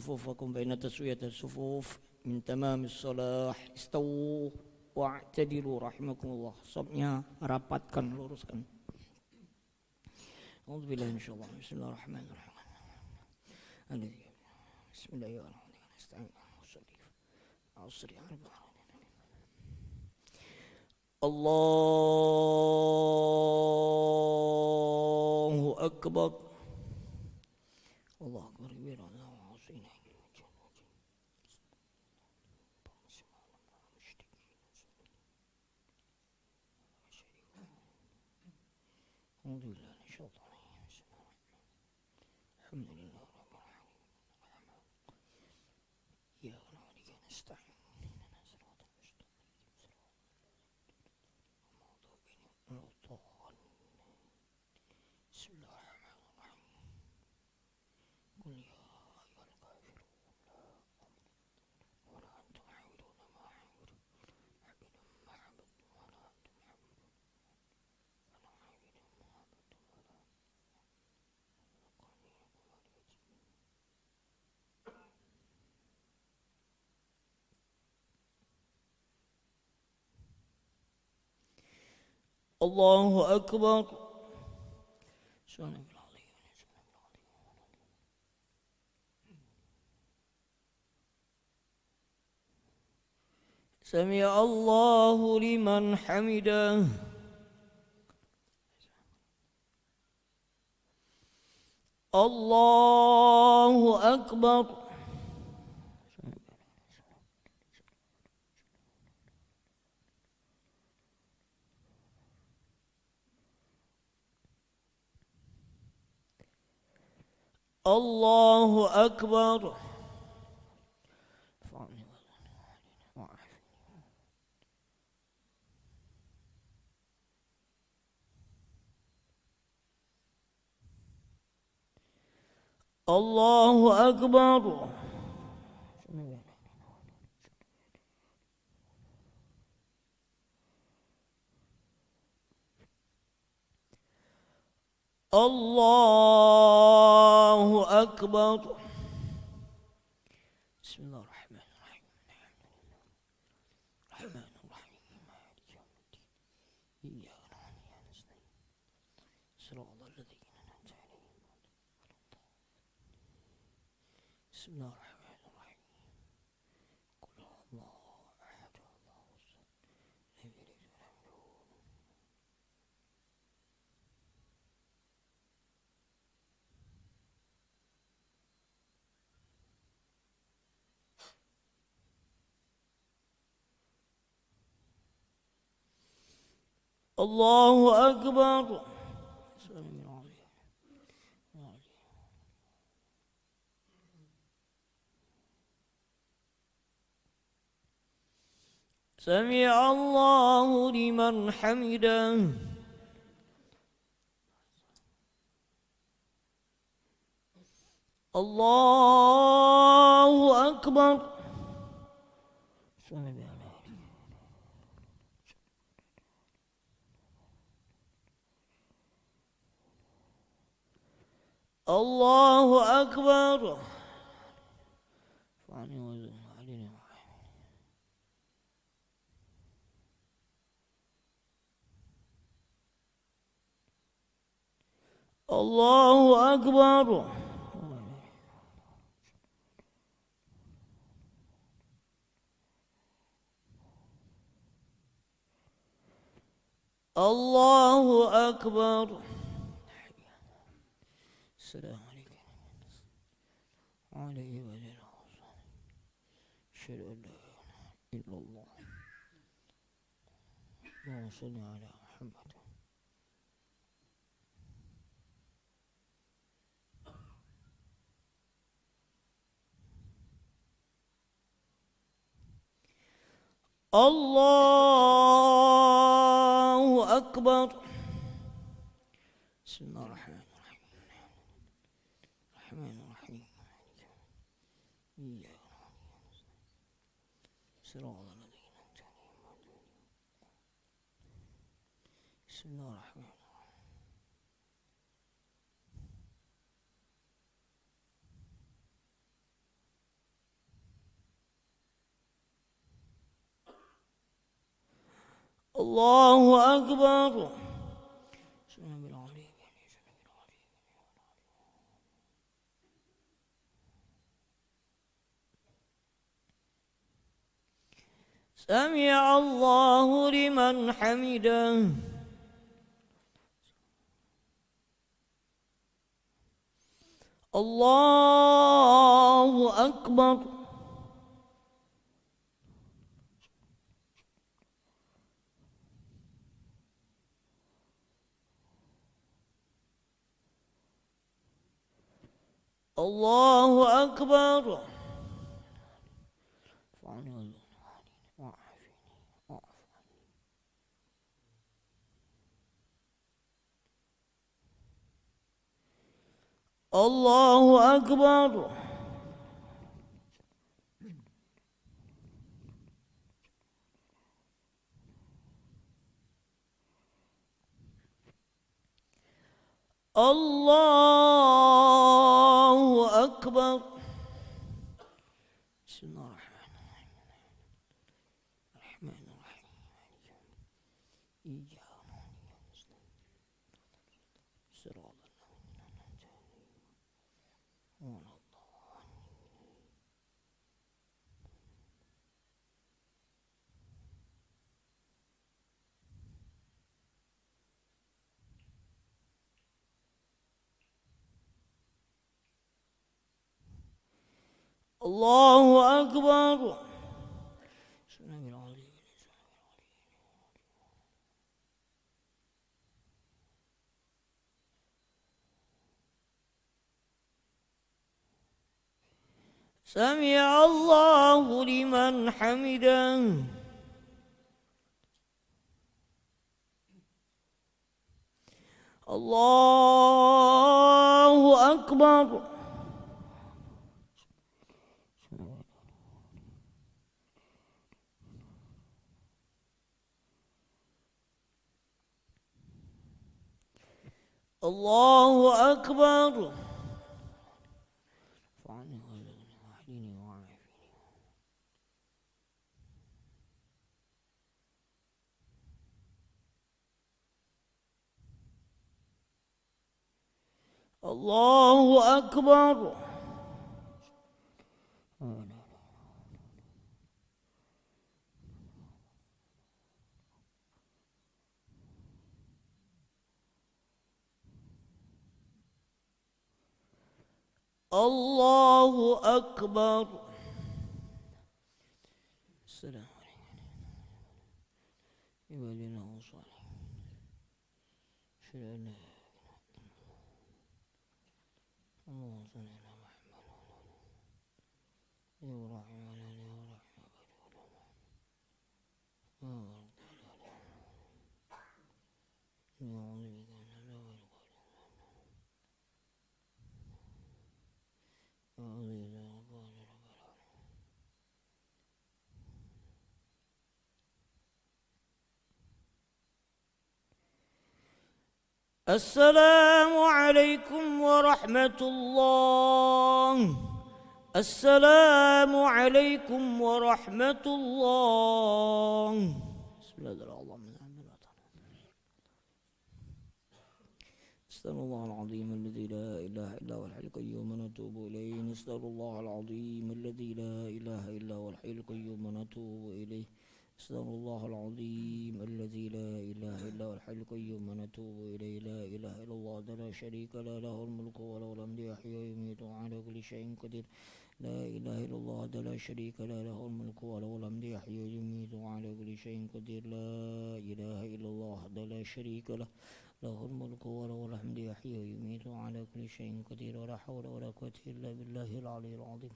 صفوفكم فإن تسوية الصفوف من تمام الصلاح. استووا wa'tadilu rahimakumullah. Sopnya rapatkan, luruskan. A'udzubillahi minasyaitonir rajim. Bismillahirrahmanirrahim. Bismillahirrahmanirrahim. Allahu akbar. Allahu akbar. Alhamdulillah, insyaallah. Alhamdulillah rabbil alamin. Ya na'budu wa nasta'in. Allahu akbar. Sami Allahu liman hamidah. Allahu akbar. Allahu akbar. Allahu akbar. Allahu akbar. Bismillahirrahmanirrahim. Rahmanirrahim. Maliki yaumiddin. Iyyaka na'budu wa iyyaka nasta'in. Shiratal ladzina an'amta 'alaihim. Bismillahirrahmanirrahim. Qul huwallahu ahad. Allahu samad. Lam yalid wa lam yulad. Allahu akbar. Sami Allahu liman hamidah. Allahu akbar. Allahu akbar. Allahu akbar. Allahu akbar. Assalamu alaikum. Wa alaihi wa sallam. Asyhadu an la ilaha illallah. Allahumma shalli ala Muhammad. Allahu akbar. Bismillahirrahmanirrahim. Rahmanirrahim. Iyyaka na'budu wa iyyaka nasta'in. Bismillahirrahmanirrahim. الله أكبر. سمع الله لمن حمده. الله أكبر. الله أكبر. الله أكبر. الله أكبر. بسم الله الرحمن الرحيم. الله أكبر. سمع الله لمن حمده. الله أكبر. الله أكبر. الله أكبر. الله أكبر. السلام عليكم ولنا وصالح. اللهم صل على محمد ورحمة السلام عليكم ورحمة الله. السلام عليكم ورحمة الله. بسم الله الرحمن الرحيم. نستغفر الله العظيم الذي لا إله إلا هو الحي القيوم ونتوب إليه. نستغفر الله العظيم الذي لا إله إلا هو الحي القيوم ونتوب إليه. نستغفر الله العظيم الذي لا إله إلا هو الحي القيوم ونتوب إليه. لا إله إلا الله لا شريك له، له الملك وله الحمد يحيي ويميت وعلى كل شيء قدير. لا إله إلا الله لا شريك له، له الملك وله الحمد يحيي ويميت وعلى كل شيء قدير. لا إله إلا الله لا شريك له، له الملك وله الحمد يحيي ويميت وعلى كل شيء قدير. ولا حول ولا قوة إلا بالله العلي العظيم.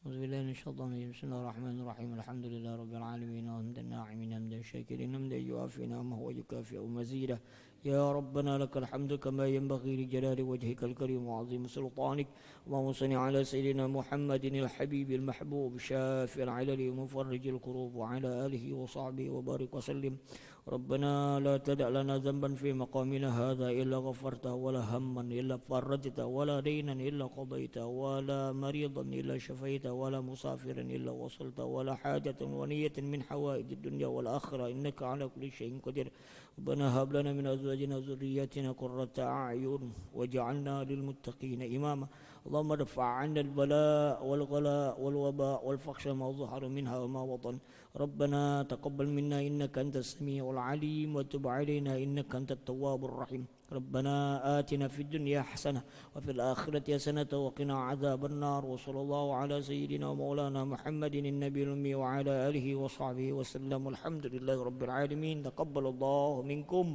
أعوذ بالله من الشيطان الرجيم. بسم الله الرحمن الرحيم. الحمد لله رب العالمين، حمدا الناعمين، حمدا الشاكرين، حمدا يوافي نعمه ويكافئ مزيده. يا ربنا لك الحمد كما ينبغي لجلال وجهك الكريم وعظيم سلطانك. اللهم صل على سيدنا محمد الحبيب المحبوب شافي العلل ومفرج الكروب وعلى آله وصحبه وبارك وسلم. ربنا لا تدع لنا ذنبا في مقامنا هذا إلا غفرته، ولا هما إلا فرجته، ولا دينا إلا قضيته، ولا مريضا إلا شفيته، ولا مسافرا إلا وصلته، ولا حاجة ونية من حوائج الدنيا والآخرة إنك على كل شيء قدير. ربنا هب لنا من أزواجنا وذرياتنا قرة أعين واجعلنا للمتقين إماما. اللهم ارفع عنا البلاء والغلاء والوباء والفحش ما ظهر منها وما بطن. ربنا تقبل منا إنك أنت السميع العليم، وتب علينا إنك أنت التواب الرحيم. ربنا آتنا في الدنيا حسنة وفي الآخرة حسنة وقنا عذاب النار. وصلى الله على سيدنا ومولانا محمد النبي الأمي وعلى آله وصحبه وسلم. الحمد لله رب العالمين. تقبل الله منكم.